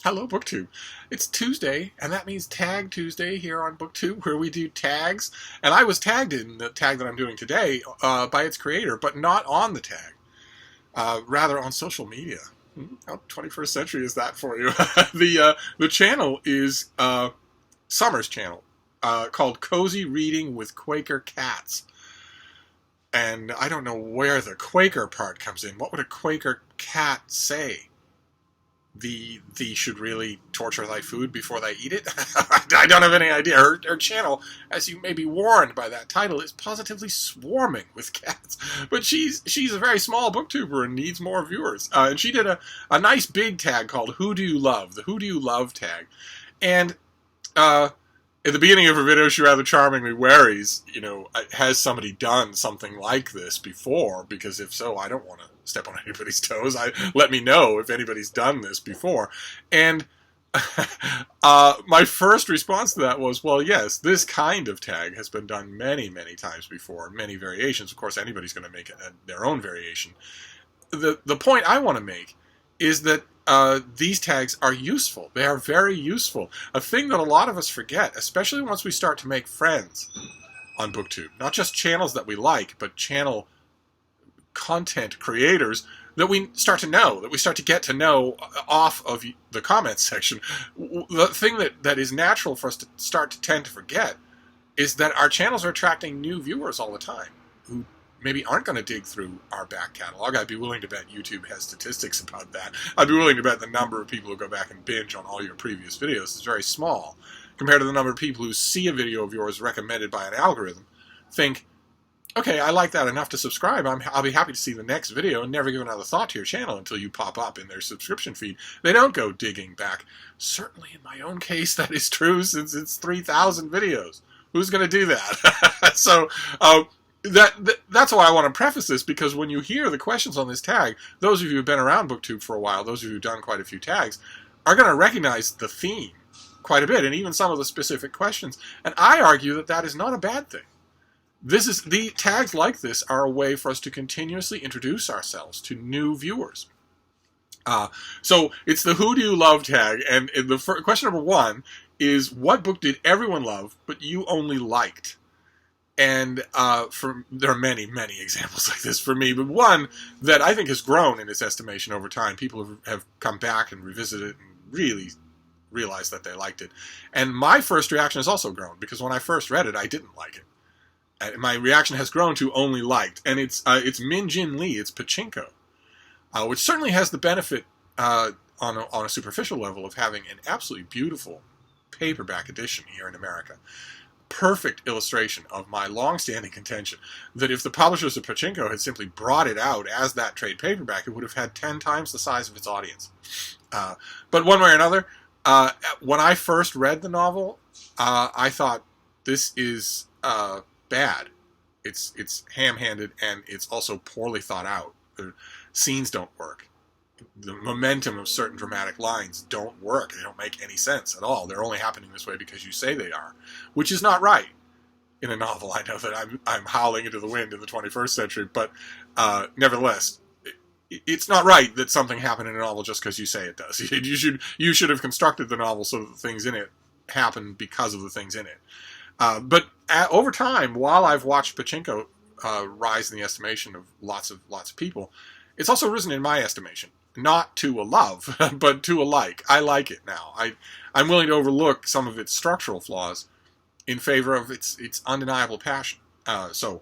Hello, BookTube. It's Tuesday, and that means Tag Tuesday here on BookTube, where we do tags. And I was tagged in the tag that I'm doing today by its creator, but not on the tag, rather on social media. How 21st century is that for you? The channel is Summer's channel, called Cozy Reading with Quaker Cats. And I don't know where the Quaker part comes in. What would a Quaker cat say? Thee should really torture thy food before thy eat it? I don't have any idea. Her channel, as you may be warned by that title, is positively swarming with cats. But she's a very small booktuber and needs more viewers. And she did a nice big tag called Who Do You Love? The Who Do You Love tag. And at the beginning of her video, she rather charmingly worries, has somebody done something like this before? Because if so, I don't want to step on anybody's toes. Let me know if anybody's done this before. And my first response to that was, well, yes, this kind of tag has been done many, many times before, many variations. Of course, anybody's going to make their own variation. The point I want to make is that these tags are useful. They are very useful. A thing that a lot of us forget, especially once we start to make friends on BookTube. Not just channels that we like, but channel content creators that we start to get to know off of the comments section. The thing that is natural for us to start to tend to forget is that our channels are attracting new viewers all the time who maybe aren't going to dig through our back catalog. I'd be willing to bet YouTube has statistics about that. I'd be willing to bet the number of people who go back and binge on all your previous videos is very small compared to the number of people who see a video of yours recommended by an algorithm, think, okay, I like that enough to subscribe. I'll be happy to see the next video and never give another thought to your channel until you pop up in their subscription feed. They don't go digging back. Certainly in my own case, that is true since it's 3,000 videos. Who's going to do that? So that's why I want to preface this, because when you hear the questions on this tag, those of you who've been around BookTube for a while, those of you who've done quite a few tags, are going to recognize the theme quite a bit, and even some of the specific questions. And I argue that that is not a bad thing. The tags like this are a way for us to continuously introduce ourselves to new viewers. So it's the Who Do You Love tag, and question number one is, what book did everyone love, but you only liked? And there are many, many examples like this for me, but one that I think has grown in its estimation over time. People have come back and revisited it and really realized that they liked it. And my first reaction has also grown, because when I first read it, I didn't like it. My reaction has grown to only liked, and it's Min Jin Lee, it's Pachinko, which certainly has the benefit on a superficial level of having an absolutely beautiful paperback edition here in America. Perfect illustration of my long-standing contention that if the publishers of Pachinko had simply brought it out as that trade paperback, it would have had 10 times the size of its audience. But one way or another, when I first read the novel, I thought, this is bad. It's ham-handed, and it's also poorly thought out. The scenes don't work. The momentum of certain dramatic lines don't work. They don't make any sense at all. They're only happening this way because you say they are, which is not right in a novel. I know that I'm howling into the wind in the 21st century, but nevertheless, it's not right that something happened in a novel just because you say it does. You should have constructed the novel so that the things in it happen because of the things in it. But over time, while I've watched Pachinko rise in the estimation of lots of people, it's also risen in my estimation. Not to a love, but to a like. I like it now. I'm willing to overlook some of its structural flaws in favor of its undeniable passion. So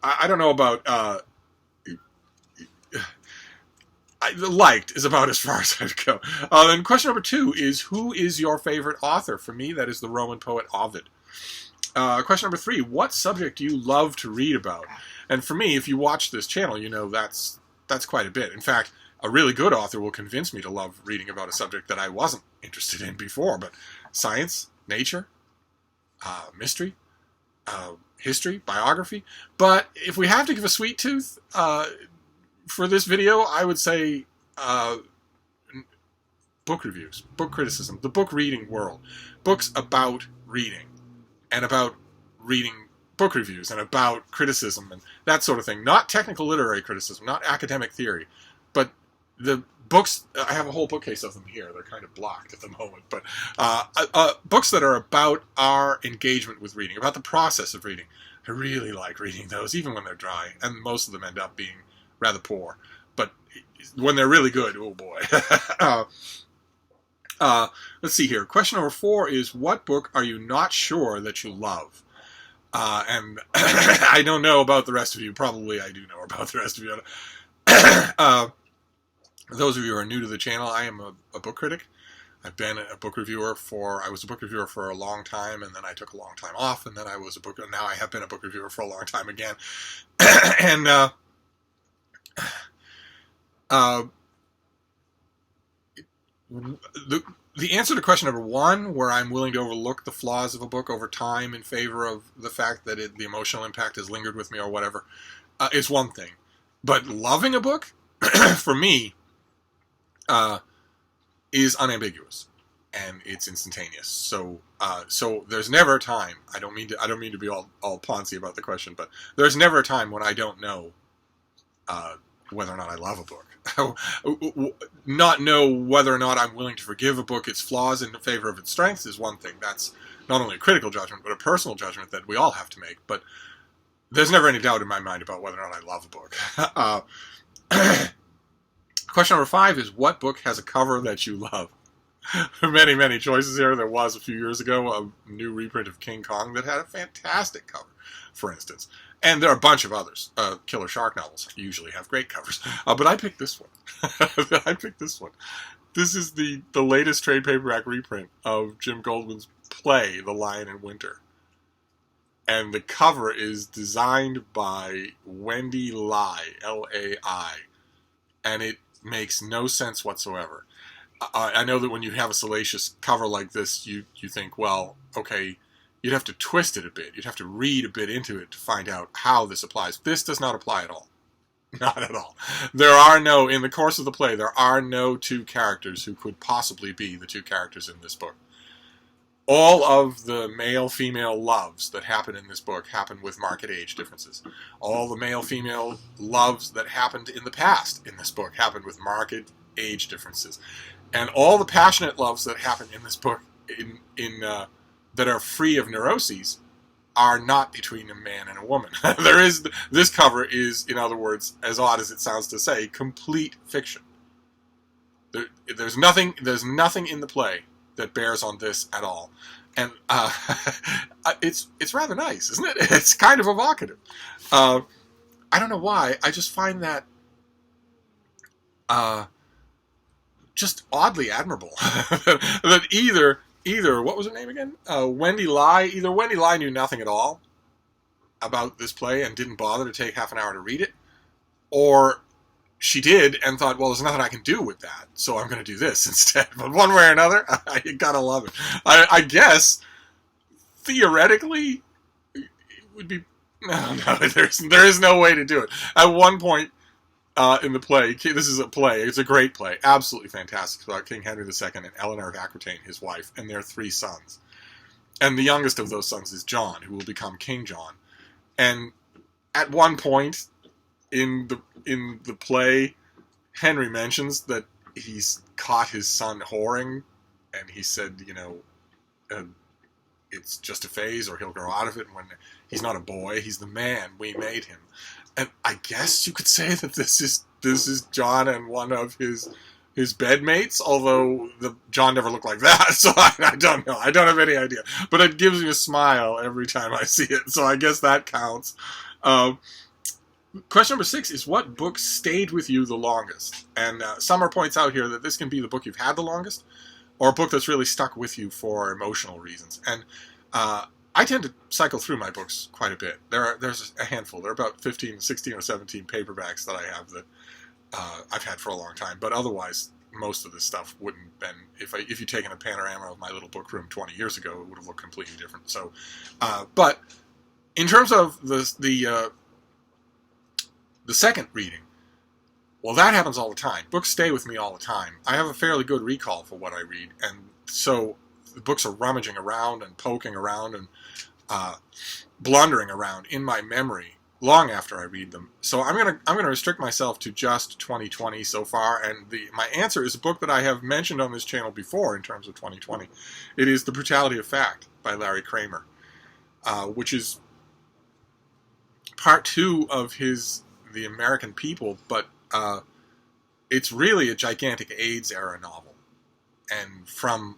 I don't know about liked is about as far as I'd go. Then question number two is, who is your favorite author? For me, that is the Roman poet Ovid. Question number three, what subject do you love to read about? And for me, if you watch this channel, you know that's quite a bit. In fact, a really good author will convince me to love reading about a subject that I wasn't interested in before, but science, nature, mystery, history, biography. But if we have to give a sweet tooth for this video, I would say book reviews, book criticism, the book reading world. Books about reading, and about reading book reviews, and about criticism, and that sort of thing. Not technical literary criticism, not academic theory, but the books, I have a whole bookcase of them here. They're kind of blocked at the moment, but books that are about our engagement with reading, about the process of reading. I really like reading those, even when they're dry, and most of them end up being rather poor. But when they're really good, oh boy. Let's see here. Question number 4 is, what book are you not sure that you love? And I don't know about the rest of you. Probably I do know about the rest of you. Those of you who are new to the channel, I am a book critic. I've been a book reviewer I was a book reviewer for a long time, and then I took a long time off, and then now I have been a book reviewer for a long time again. And the answer to question number 1, where I'm willing to overlook the flaws of a book over time in favor of the fact that the emotional impact has lingered with me or whatever, is one thing. But loving a book, for me, is unambiguous, and it's instantaneous. So there's never a time. I don't mean to be all Ponzi about the question, but there's never a time when I don't know whether or not I love a book. Not know whether or not I'm willing to forgive a book its flaws in favor of its strengths is one thing. That's not only a critical judgment, but a personal judgment that we all have to make. But there's never any doubt in my mind about whether or not I love a book. Question number 5 is, what book has a cover that you love? Many, many choices here. There was, a few years ago, a new reprint of King Kong that had a fantastic cover, for instance. And there are a bunch of others. Killer Shark novels usually have great covers. But I picked this one. This is the latest trade paperback reprint of Jim Goldwyn's play, The Lion in Winter. And the cover is designed by Wendy Lai, L-A-I. And it makes no sense whatsoever. I know that when you have a salacious cover like this, you think, well, okay, you'd have to twist it a bit. You'd have to read a bit into it to find out how this applies. This does not apply at all. Not at all. In the course of the play, there are no 2 characters who could possibly be the 2 characters in this book. All of the male-female loves that happen in this book happen with marked age differences. All the male-female loves that happened in the past in this book happen with marked age differences. And all the passionate loves that happen in this book that are free of neuroses are not between a man and a woman. This cover is, in other words, as odd as it sounds to say, complete fiction. There's nothing in the play that bears on this at all. And it's rather nice, isn't it? It's kind of evocative. I don't know why. I just find that just oddly admirable. That either, what was her name again? Wendy Lai. Either Wendy Lai knew nothing at all about this play and didn't bother to take half an hour to read it, or she did and thought, well, there's nothing I can do with that, so I'm going to do this instead. But one way or another, you gotta love it. I guess, theoretically, it would be... No, there is no way to do it. At one point in the play, this is a play, it's a great play, absolutely fantastic, it's about King Henry II and Eleanor of Aquitaine, his wife, and their 3 sons. And the youngest of those sons is John, who will become King John. And at one point in the play, Henry mentions that he's caught his son whoring, and he said, it's just a phase, or he'll grow out of it. When he's not a boy, he's the man. We made him. And I guess you could say that this is John and one of his bedmates, although John never looked like that, so I don't know. I don't have any idea. But it gives me a smile every time I see it, so I guess that counts. Question number 6 is, what book stayed with you the longest? And Summer points out here that this can be the book you've had the longest, or a book that's really stuck with you for emotional reasons. And I tend to cycle through my books quite a bit. There's a handful. There are about 15, 16, or 17 paperbacks that I have that I've had for a long time. But otherwise, most of this stuff wouldn't have been... If you'd taken a panorama of my little book room 20 years ago, it would have looked completely different. So, but in terms of the second reading, well, that happens all the time. Books stay with me all the time. I have a fairly good recall for what I read, and so the books are rummaging around and poking around and blundering around in my memory long after I read them. So I'm gonna restrict myself to just 2020 so far, and my answer is a book that I have mentioned on this channel before in terms of 2020. It is The Brutality of Fact by Larry Kramer, which is part 2 of his The American People, but it's really a gigantic AIDS era novel, and from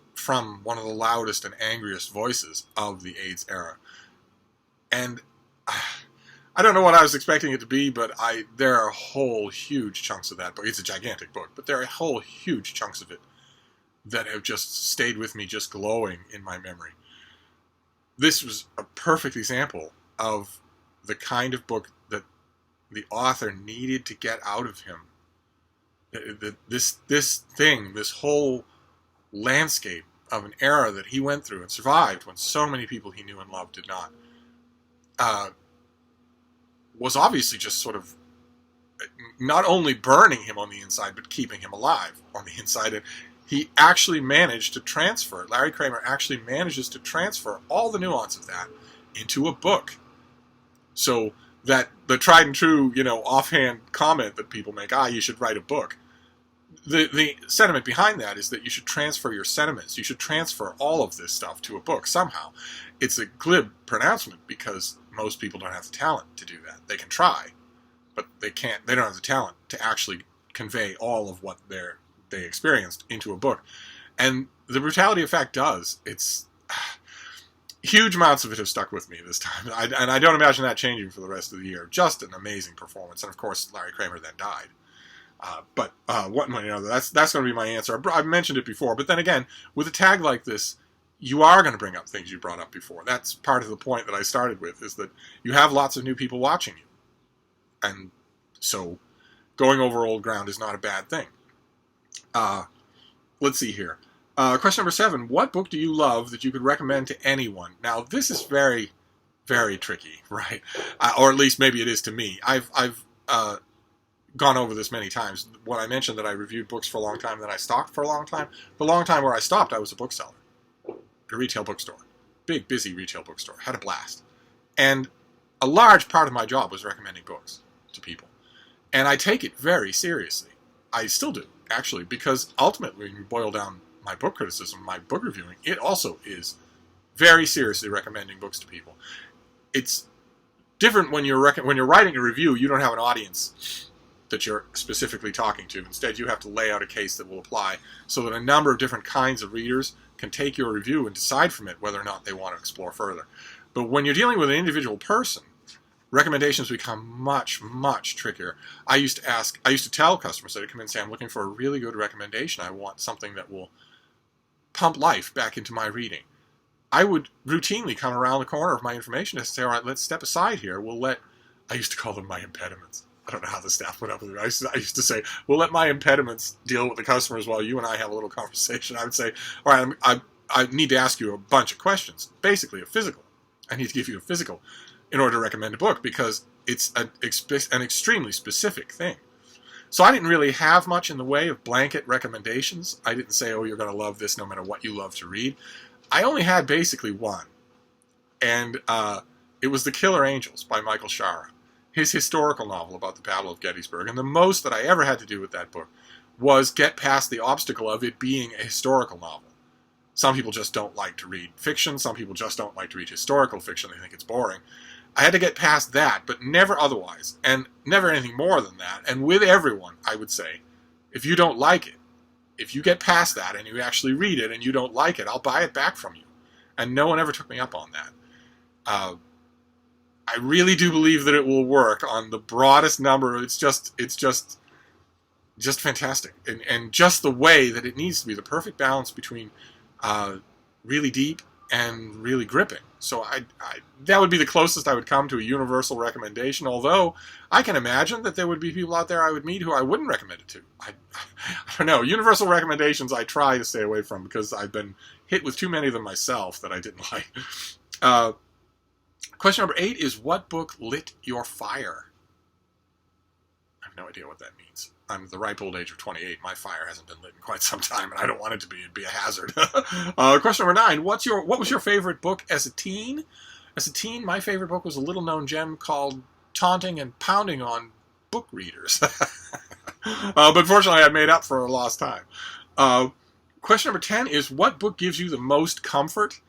one of the loudest and angriest voices of the AIDS era. And I don't know what I was expecting it to be, but there are whole huge chunks of that book. It's a gigantic book, but there are whole huge chunks of it that have just stayed with me, just glowing in my memory. This was a perfect example of the kind of book that the author needed to get out of him. This whole landscape of an era that he went through and survived when so many people he knew and loved did not, was obviously just sort of not only burning him on the inside, but keeping him alive on the inside. And he actually managed to transfer, Larry Kramer actually manages to transfer all the nuance of that into a book. So that the tried and true, offhand comment that people make, you should write a book. The sentiment behind that is that you should transfer your sentiments. You should transfer all of this stuff to a book somehow. It's a glib pronouncement because most people don't have the talent to do that. They can try, but they can't. They don't have the talent to actually convey all of what they experienced into a book. And The Brutality of Fact does. It's huge amounts of it have stuck with me this time, and I don't imagine that changing for the rest of the year. Just an amazing performance, and of course, Larry Kramer then died. But one way or another, that's going to be my answer. I've mentioned it before, but then again, with a tag like this, you are going to bring up things you brought up before. That's part of the point that I started with, is that you have lots of new people watching you. And so going over old ground is not a bad thing. Let's see here. Question number 7. What book do you love that you could recommend to anyone? Now, this is very, very tricky, right? Or at least maybe it is to me. I've gone over this many times. When I mentioned that I reviewed books for a long time, then I stopped for a long time. The long time where I stopped, I was a bookseller. A retail bookstore. Big, busy retail bookstore. Had a blast. And a large part of my job was recommending books to people. And I take it very seriously. I still do, actually, because ultimately, when you boil down my book criticism, my book reviewing, it also is very seriously recommending books to people. It's different when you're writing a review. You don't have an audience that you're specifically talking to. Instead, you have to lay out a case that will apply so that a number of different kinds of readers can take your review and decide from it whether or not they want to explore further. But when you're dealing with an individual person, recommendations become much, much trickier. I used to tell customers that would come in and say, I'm looking for a really good recommendation. I want something that will pump life back into my reading. I would routinely come around the corner of my information and say, all right, let's step aside here. I used to call them my impediments. I don't know how the staff put up with it. I used to say, we'll let my impediments deal with the customers while you and I have a little conversation. I would say, all right, I need to ask you a bunch of questions, basically a physical. I need to give you a physical in order to recommend a book because it's an extremely specific thing. So I didn't really have much in the way of blanket recommendations. I didn't say, you're going to love this no matter what you love to read. I only had basically one, and it was The Killer Angels by Michael Shara, his historical novel about the Battle of Gettysburg. And the most that I ever had to do with that book was get past the obstacle of it being a historical novel. Some people just don't like to read fiction. Some people just don't like to read historical fiction. They think it's boring. I had to get past that, but never otherwise, and never anything more than that. And with everyone, I would say, if you don't like it, if you get past that and you actually read it and you don't like it, I'll buy it back from you. And no one ever took me up on that. I really do believe that it will work on the broadest number. It's just fantastic. And just the way that it needs to be, the perfect balance between really deep and really gripping. So that would be the closest I would come to a universal recommendation, although I can imagine that there would be people out there I would meet who I wouldn't recommend it to. I don't know. Universal recommendations I try to stay away from because I've been hit with too many of them myself that I didn't like. Question number 8 is, what book lit your fire? I have no idea what that means. I'm at the ripe old age of 28. My fire hasn't been lit in quite some time, and I don't want it to be. It'd be a hazard. Question number 9. What was your favorite book as a teen? As a teen, my favorite book was a little-known gem called taunting and pounding on book readers. But fortunately, I made up for a lost time. Question number 10 is, what book gives you the most comfort?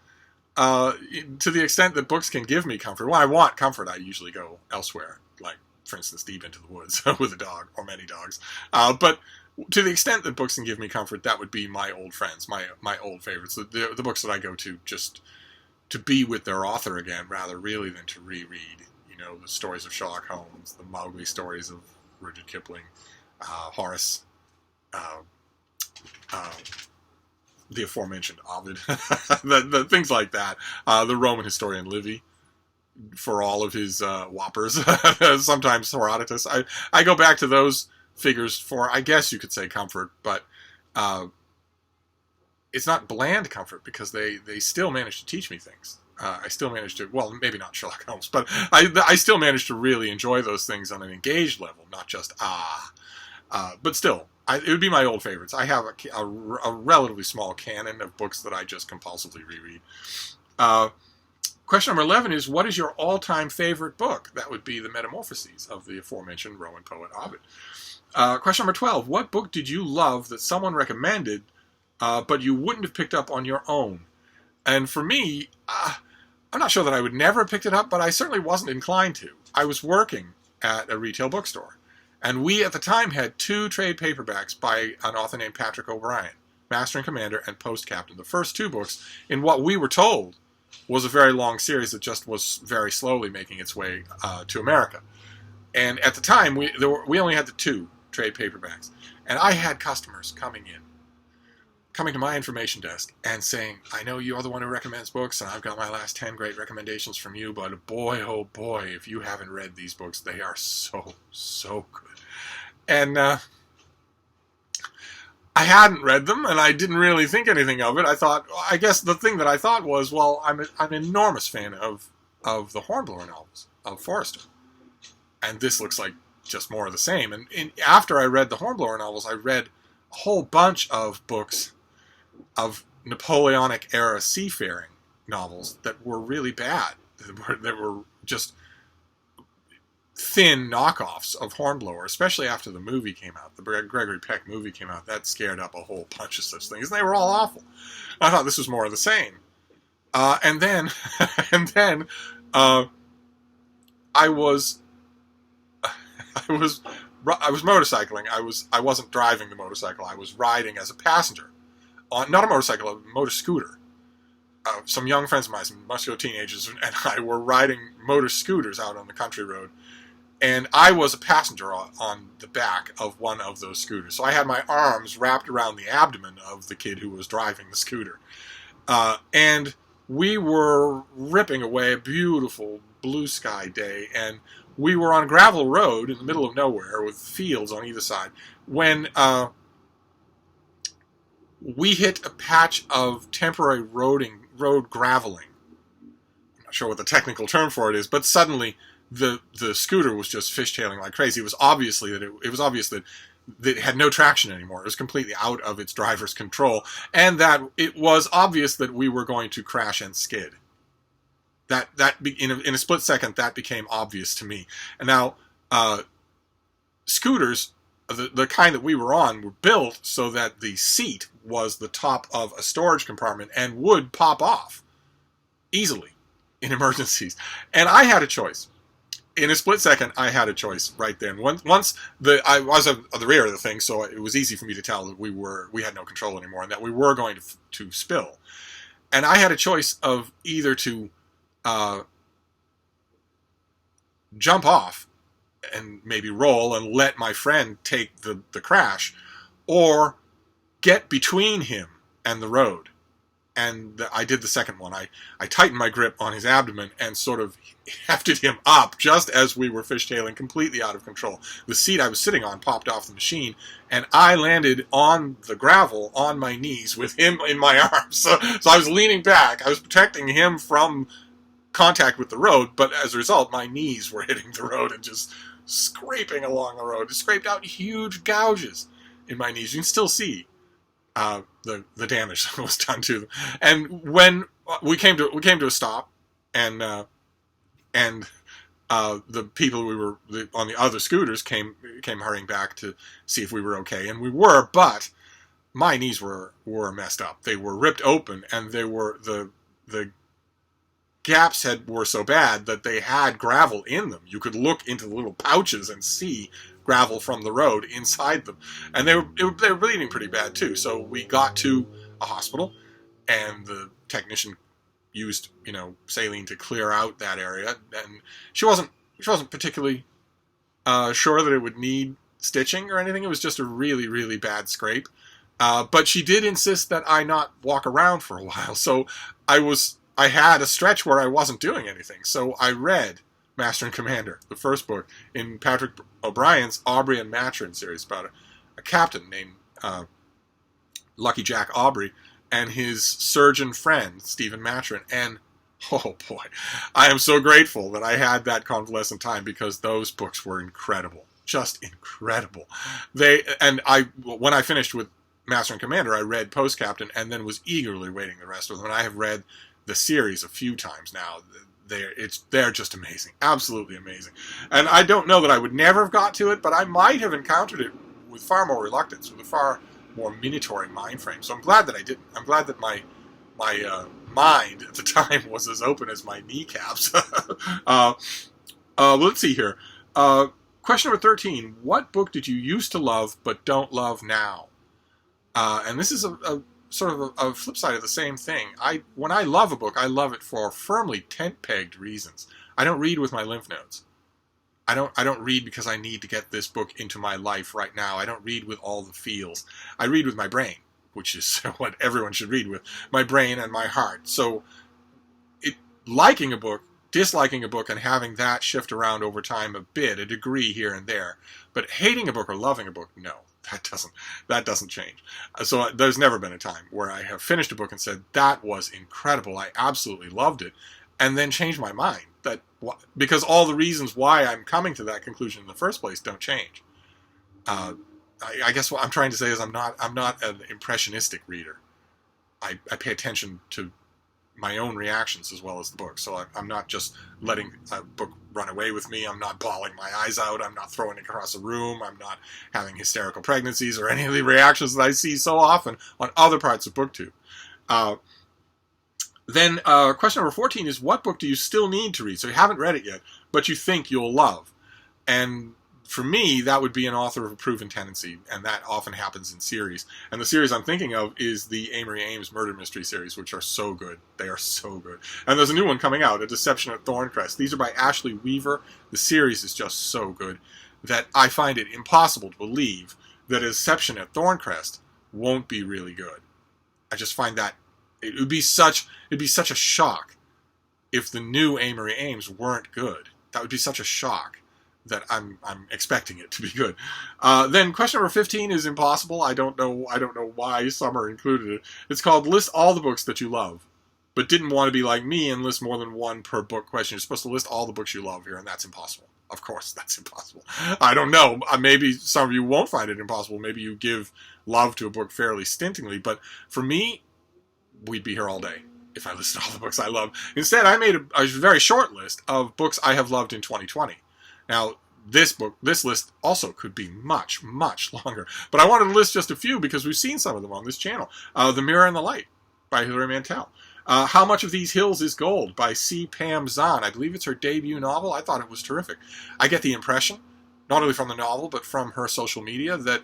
To the extent that books can give me comfort. When I want comfort, I usually go elsewhere, like, for instance, deep into the woods with a dog or many dogs. But to the extent that books can give me comfort, that would be my old friends, my old favorites, the books that I go to just to be with their author again, rather really than to reread. You know, the stories of Sherlock Holmes, the Mowgli stories of Rudyard Kipling, Horace, the aforementioned Ovid, the things like that. The Roman historian Livy, for all of his whoppers, sometimes Herodotus. I go back to those figures for, I guess you could say, comfort, but it's not bland comfort, because they still manage to teach me things. I still manage to, well, maybe not Sherlock Holmes, but I still manage to really enjoy those things on an engaged level, not just, but still. It would be my old favorites. I have a relatively small canon of books that I just compulsively reread. Question number 11 is, what is your all-time favorite book? That would be The Metamorphoses of the aforementioned Roman poet Ovid. Question number 12, what book did you love that someone recommended, but you wouldn't have picked up on your own? And for me, I'm not sure that I would never have picked it up, but I certainly wasn't inclined to. I was working at a retail bookstore, and we, at the time, had 2 trade paperbacks by an author named Patrick O'Brien, Master and Commander and Post Captain. The first 2 books in what we were told was a very long series that just was very slowly making its way to America. And at the time, we only had the 2 trade paperbacks. And I had customers coming to my information desk and saying, I know you're the one who recommends books, and I've got my last 10 great recommendations from you, but boy, oh boy, if you haven't read these books, they are so, so good. And I hadn't read them, and I didn't really think anything of it. I guess the thing that I thought was, well, I'm an enormous fan of the Hornblower novels, of Forrester. And this looks like just more of the same. And after I read the Hornblower novels, I read a whole bunch of books of Napoleonic-era seafaring novels that were really bad, that were just thin knockoffs of Hornblower, especially after the movie came out. The Gregory Peck movie came out. That scared up a whole bunch of such things, and they were all awful. I thought this was more of the same. And then I was motorcycling. I wasn't driving the motorcycle. I was riding as a passenger on, not a motorcycle, a motor scooter. Some young friends of mine, some muscular teenagers, and I were riding motor scooters out on the country road. And I was a passenger on the back of one of those scooters. So I had my arms wrapped around the abdomen of the kid who was driving the scooter. And we were ripping away a beautiful blue sky day. And we were on a gravel road in the middle of nowhere with fields on either side when we hit a patch of temporary road graveling. I'm not sure what the technical term for it is, but suddenly the scooter was just fishtailing like crazy. It was obvious that it had no traction anymore. It was completely out of its driver's control, and that it was obvious that we were going to crash and skid. In a split second, that became obvious to me. And now, scooters, the kind that we were on, were built so that the seat was the top of a storage compartment and would pop off easily in emergencies. And I had a choice. In a split second, I had a choice right then. Once I was at the rear of the thing, so it was easy for me to tell that we had no control anymore, and that we were going to spill. And I had a choice of either to jump off and maybe roll and let my friend take the crash, or get between him and the road. And I did the second one. I tightened my grip on his abdomen and sort of hefted him up just as we were fishtailing completely out of control. The seat I was sitting on popped off the machine, and I landed on the gravel on my knees with him in my arms. So I was leaning back. I was protecting him from contact with the road, but as a result, my knees were hitting the road and just scraping along the road. It scraped out huge gouges in my knees. You can still see the damage that was done to them. And when we came to a stop, and The people on the other scooters came hurrying back to see if we were okay, and we were, but my knees were messed up. They were ripped open, and they were the gaps were so bad that they had gravel in them. You could look into the little pouches and see gravel from the road inside them, and they were bleeding pretty bad too. So we got to a hospital, and the technician used saline to clear out that area, and she wasn't particularly sure that it would need stitching or anything. It was just a really, really bad scrape, but she did insist that I not walk around for a while. So I had a stretch where I wasn't doing anything. So I read Master and Commander, the first book in Patrick O'Brien's Aubrey and Maturin series, about a captain named Lucky Jack Aubrey and his surgeon friend, Stephen Maturin. And, oh boy, I am so grateful that I had that convalescent time, because those books were incredible. Just incredible. When I finished with Master and Commander, I read Post Captain and then was eagerly waiting the rest of them. And I have read the series a few times now. They're just amazing. Absolutely amazing. And I don't know that I would never have got to it, but I might have encountered it with far more reluctance, with a far more minatory mind frame. So I'm glad that I didn't. I'm glad that my mind at the time was as open as my kneecaps. Let's see here. Question number 13. What book did you used to love but don't love now? And this is a sort of a flip side of the same thing. When I love a book, I love it for firmly tent-pegged reasons. I don't read with my lymph nodes. I don't read because I need to get this book into my life right now. I don't read with all the feels. I read with my brain, which is what everyone should read with. My brain and my heart. So liking a book, disliking a book, and having that shift around over time a bit, a degree here and there. But hating a book or loving a book, no. That doesn't change. So there's never been a time where I have finished a book and said, that was incredible, I absolutely loved it, and then changed my mind. Because all the reasons why I'm coming to that conclusion in the first place don't change. I guess what I'm trying to say is I'm not an impressionistic reader. I pay attention to my own reactions as well as the book. So I'm not just letting a book run away with me. I'm not bawling my eyes out. I'm not throwing it across a room. I'm not having hysterical pregnancies or any of the reactions that I see so often on other parts of BookTube. Then question number 14 is, what book do you still need to read? So you haven't read it yet, but you think you'll love. And for me, that would be an author of a proven tendency, and that often happens in series. And the series I'm thinking of is the Amory Ames murder mystery series, which are so good. They are so good. And there's a new one coming out, A Deception at Thorncrest. These are by Ashley Weaver. The series is just so good that I find it impossible to believe that A Deception at Thorncrest won't be really good. I just find that it'd be such a shock if the new Amory Ames weren't good. That would be such a shock that I'm expecting it to be good. Then question number 15 is impossible. I don't know why Summer included it. It's called List All the Books That You Love, but didn't want to be like me and list more than one per book question. You're supposed to list all the books you love here, and that's impossible. Of course, that's impossible. I don't know. Maybe some of you won't find it impossible. Maybe you give love to a book fairly stintingly, but for me, we'd be here all day if I listed all the books I love. Instead, I made a very short list of books I have loved in 2020. Now, this list also could be much, much longer. But I wanted to list just a few because we've seen some of them on this channel. The Mirror and the Light by Hilary Mantel. How Much of These Hills is Gold by C. Pam Zahn. I believe it's her debut novel. I thought it was terrific. I get the impression, not only from the novel, but from her social media, that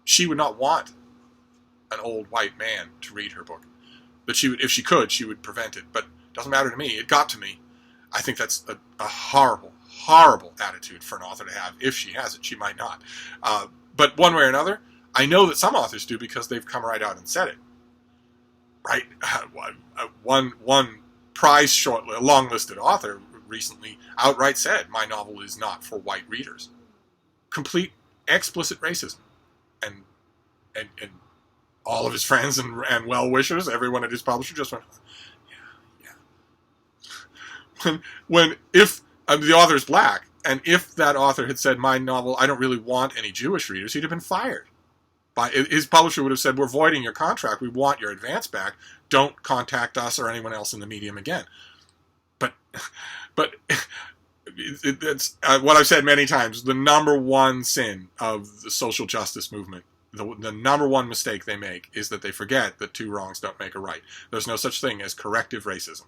she would not want an old white man to read her book. That she would, if she could, she would prevent it. But it doesn't matter to me. It got to me. I think that's a horrible, horrible attitude for an author to have. If she has it, she might not. But one way or another, I know that some authors do because they've come right out and said it. Right? One prize long-listed author recently outright said, my novel is not for white readers. Complete explicit racism. And all of his friends and well-wishers, everyone at his publisher just went, yeah. If the author's black, and if that author had said, my novel, I don't really want any Jewish readers, he'd have been fired. His publisher would have said, we're voiding your contract, we want your advance back, don't contact us or anyone else in the medium again. But it's what I've said many times. The number one sin of the social justice movement, the number one mistake they make, is that they forget that two wrongs don't make a right. There's no such thing as corrective racism.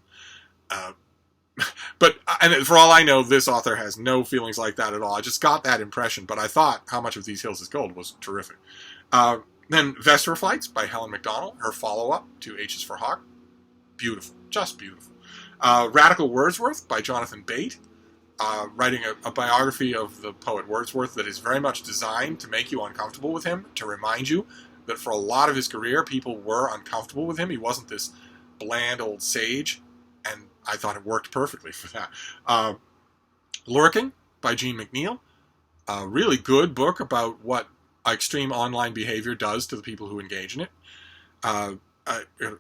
But and for all I know, this author has no feelings like that at all. I just got that impression, but I thought How Much of These Hills Is Gold was terrific. Then Vesper Flights by Helen McDonald, her follow-up to H is for Hawk. Beautiful, just beautiful. Radical Wordsworth by Jonathan Bate, writing a biography of the poet Wordsworth that is very much designed to make you uncomfortable with him, to remind you that for a lot of his career, people were uncomfortable with him. He wasn't this bland old sage, and I thought it worked perfectly for that. Lurking by Jean McNeil, a really good book about what extreme online behavior does to the people who engage in it. A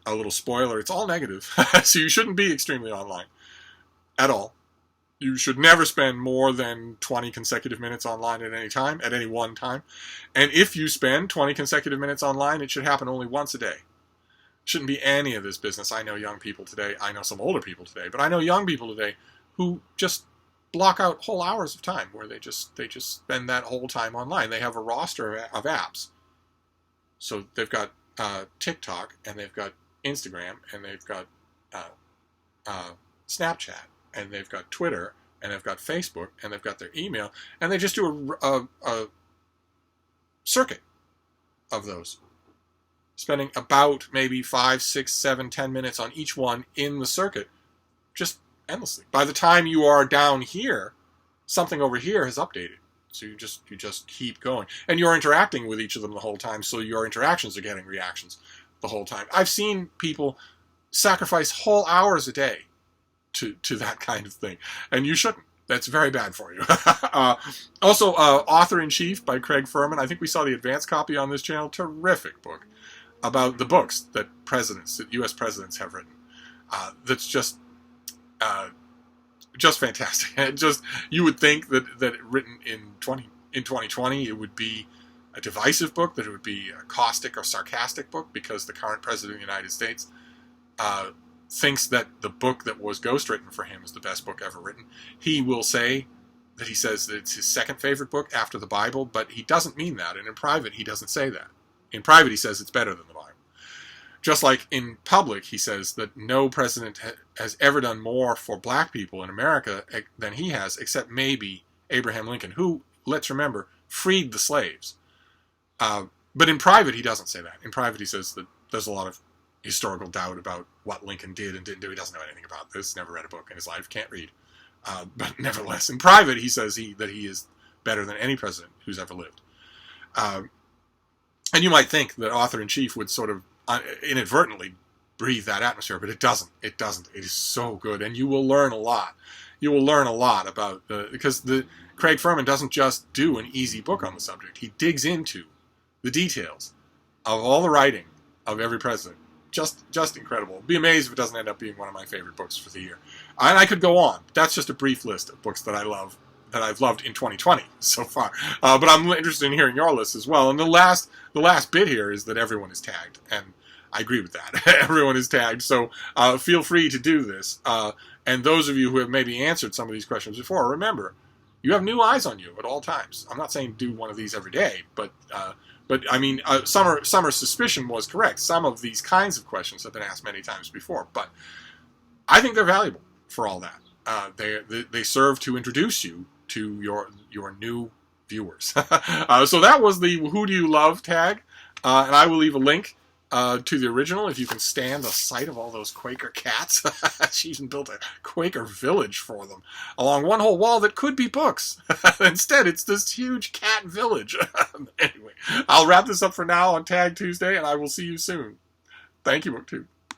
little spoiler, it's all negative, so you shouldn't be extremely online at all. You should never spend more than 20 consecutive minutes online at any time, at any one time. And if you spend 20 consecutive minutes online, it should happen only once a day. Shouldn't be any of this business. I know young people today, I know some older people today, but I know young people today who just block out whole hours of time where they just spend that whole time online. They have a roster of apps. So they've got TikTok, and they've got Instagram, and they've got Snapchat, and they've got Twitter, and they've got Facebook, and they've got their email, and they just do a circuit of those, spending about maybe 5, 6, 7, 10 minutes on each one in the circuit, just endlessly. By the time you are down here, something over here has updated. So you just keep going. And you're interacting with each of them the whole time, so your interactions are getting reactions the whole time. I've seen people sacrifice whole hours a day to that kind of thing. And you shouldn't. That's very bad for you. Also, Author-in-Chief by Craig Furman. I think we saw the advanced copy on this channel. Terrific book about the books that U.S. presidents have written. That's just fantastic. You would think that written in 2020 it would be a divisive book, that it would be a caustic or sarcastic book, because the current president of the United States thinks that the book that was ghostwritten for him is the best book ever written. He will say that he says that it's his second favorite book after the Bible, but he doesn't mean that, and in private he doesn't say that. In private he says it's better than the Bible. Just like in public, he says that no president has ever done more for black people in America than he has, except maybe Abraham Lincoln, who, let's remember, freed the slaves. But in private, he doesn't say that. In private, he says that there's a lot of historical doubt about what Lincoln did and didn't do. He doesn't know anything about this, never read a book in his life, can't read. But nevertheless, in private, he says that he is better than any president who's ever lived. And you might think that Author-in-Chief would sort of inadvertently breathe that atmosphere, but it doesn't. It doesn't. It is so good, and you will learn a lot. You will learn a lot about because Craig Furman doesn't just do an easy book on the subject. He digs into the details of all the writing of every president. Just incredible. Be amazed if it doesn't end up being one of my favorite books for the year. And I could go on. That's just a brief list of books that I love, that I've loved in 2020 so far. But I'm interested in hearing your list as well. And the last bit here is that everyone is tagged, and I agree with that. Everyone is tagged, so feel free to do this. And those of you who have maybe answered some of these questions before, remember, you have new eyes on you at all times. I'm not saying do one of these every day, but I mean, Summer's suspicion was correct. Some of these kinds of questions have been asked many times before, but I think they're valuable for all that. They serve to introduce you to your new viewers. So that was the Who Do You Love tag, and I will leave a link to the original if you can stand the sight of all those Quaker cats. She even built a Quaker village for them along one whole wall that could be books. Instead, it's this huge cat village. Anyway, I'll wrap this up for now on Tag Tuesday, and I will see you soon. Thank you, BookTube.